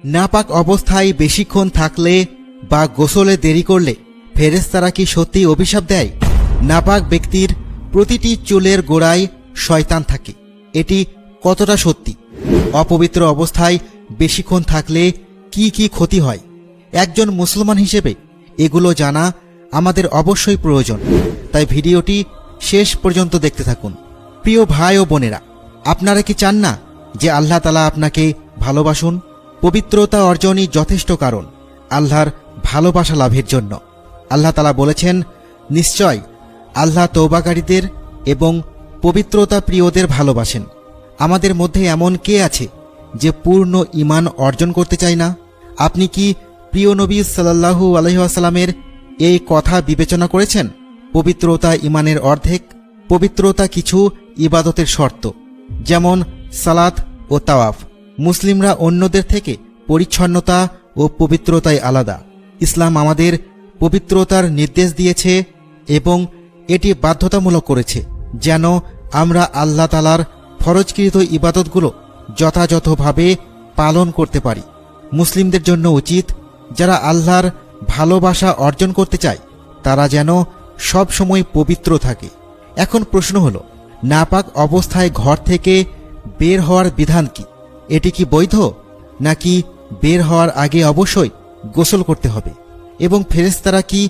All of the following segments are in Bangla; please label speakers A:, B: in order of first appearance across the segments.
A: নাপাক অবস্থায় বেশিক্ষণ থাকলে বা গোসলে দেরি করলে ফেরেশতারা কি সত্যি অভিশাপ দেয়? নাপাক ব্যক্তির প্রতিটি চুলের গোড়ায় শয়তান থাকে, এটি কতটা সত্যি? অপবিত্র অবস্থায় বেশিক্ষণ থাকলে কি কি ক্ষতি হয়? একজন মুসলমান হিসেবে এগুলো জানা আমাদের অবশ্যই প্রয়োজন, তাই ভিডিওটি শেষ পর্যন্ত দেখতে থাকুন। প্রিয় ভাই ও বোনেরা, আপনারা কি চান না যে আল্লাহ তাআলা আপনাকে ভালোবাসুন? পবিত্রতা অর্জনই যথেষ্ট কারণ আল্লাহর ভালোবাসা লাভের জন্য। আল্লাহ তাআলা বলেছেন, নিশ্চয় আল্লাহ তওবাকারীদের এবং পবিত্রতা প্রিয়দের ভালোবাসেন। আমাদের মধ্যে এমন কে আছে যে পূর্ণ ঈমান অর্জন করতে চায় না? আপনি কি প্রিয় নবী সাল্লাল্লাহু আলাইহি ওয়াসাল্লামের এই কথা বিবেচনা করেছেন? পবিত্রতা ঈমানের অর্ধেক। পবিত্রতা কিছু ইবাদতের শর্ত, যেমন সালাত ও তাওয়াফ। মুসলিমরা অন্যদের থেকে পরিচ্ছন্নতা ও পবিত্রতায় আলাদা। ইসলাম আমাদের পবিত্রতার নির্দেশ দিয়েছে এবং এটি বাধ্যতামূলক করেছে যেন আমরা আল্লাহ তাআলার ফরজকৃত ইবাদতগুলো যথাযথভাবে পালন করতে পারি। মুসলিমদের জন্য উচিত, যারা আল্লাহর ভালোবাসা অর্জন করতে চায় তারা যেন সব সময় পবিত্র থাকে। এখন প্রশ্ন হলো, নাপাক অবস্থায় ঘর থেকে বের হওয়ার বিধান কি? এটি কি বৈধ, নাকি বের হওয়ার আগে অবশ্যই গোসল করতে হবে? এবং ফেরেশতারা কি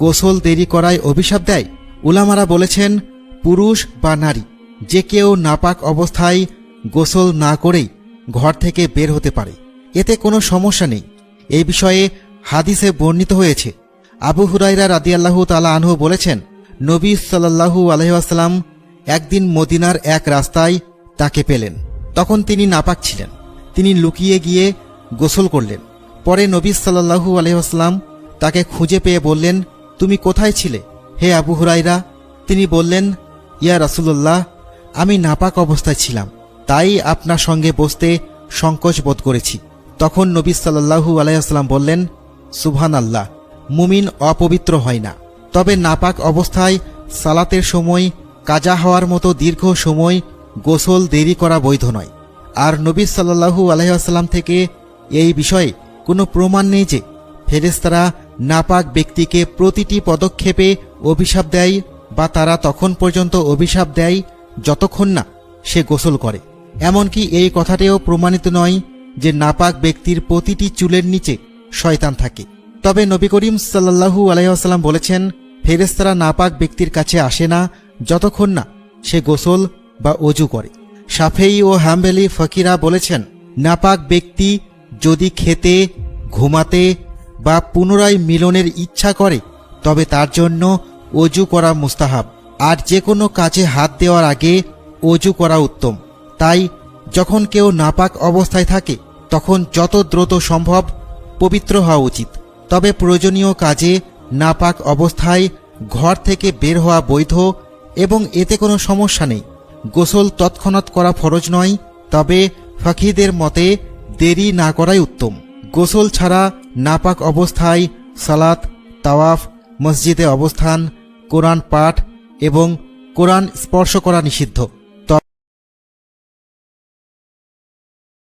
A: গোসল দেরি করায় অভিশাপ দেয়? উলামারা বলেছেন, পুরুষ বা নারী যে কেউ নাপাক অবস্থায় গোসল না করেই ঘর থেকে বের হতে পারে, এতে কোনো সমস্যা নেই। এই বিষয়ে হাদিসে বর্ণিত হয়েছে। আবু হুরায়রা রাদিয়াল্লাহু তাআলা আনহু বলেছেন, নবী সাল্লাল্লাহু আলাইহি ওয়াসাল্লাম একদিন মদিনার এক রাস্তায় তাকে পেলেন। তখন তিনি নাপাক ছিলেন। তিনি লুকিয়ে গিয়ে গোসল করলেন। পরে নবী সাল্লাল্লাহু আলাইহি ওয়াসাল্লাম তাকে খুঁজে পেয়ে বললেন, তুমি কোথায় ছিলে হে আবু হুরায়রা? তিনি বললেন, ইয়া রাসূলুল্লাহ, আমি নাপাক অবস্থায় ছিলাম, তাই আপনার সঙ্গে বসতে সংকোচ বোধ করেছি। তখন নবী সাল্লাল্লাহু আলাইহি ওয়াসাল্লাম বললেন, সুবহানাল্লাহ, মুমিন অপবিত্র হয় না। তবে নাপাক অবস্থায় সালাতের সময় কাজা হওয়ার মতো দীর্ঘ সময় গোসল দেরি করা বৈধ নয়। আর নবী সাল্লাল্লাহু আলাইহি ওয়াসাল্লাম থেকে এই বিষয়ে কোনো প্রমাণ নেই যে ফেরেশতারা নাপাক ব্যক্তিকে প্রতিটি পদক্ষেপে অভিশাপ দেয় বা তারা তখন পর্যন্ত অভিশাপ দেয় যতক্ষণ না সে গোসল করে। এমনকি এই কথাটিও প্রমাণিত নয় যে নাপাক ব্যক্তির প্রতিটি চুলের নিচে শয়তান থাকে। তবে নবী করিম সাল্লাল্লাহু আলাইহি ওয়াসাল্লাম বলেছেন, ফেরেশতারা নাপাক ব্যক্তির কাছে আসে না যতক্ষণ না সে গোসল বা ওযু করে। শাফেঈ ও হাম্বলী ফকিরা বলেছেন, নাপাক ব্যক্তি যদি খেতে, ঘুমাতে বা পুনরায় মিলনের ইচ্ছা করে তবে তার জন্য ওযু করা মুস্তাহাব, আর যে কোনো কাজে হাত দেওয়ার আগে ওযু করা উত্তম। তাই যখন কেউ নাপাক অবস্থায় থাকে তখন যত দ্রুত সম্ভব পবিত্র হওয়া উচিত। তবে প্রয়োজনীয় কাজে নাপাক অবস্থায় ঘর থেকে বের হওয়া বৈধ এবং এতে কোনো সমস্যা নেই। গোসল তৎক্ষণাৎ করা ফরজ নয়, তবে ফাকিহদের মতে দেরি না করাই উত্তম। গোসল ছাড়া নাপাক অবস্থায় সালাত, তাওয়াফ, মসজিদে অবস্থান, কোরআন পাঠ এবং কোরআন স্পর্শ করা নিষিদ্ধ।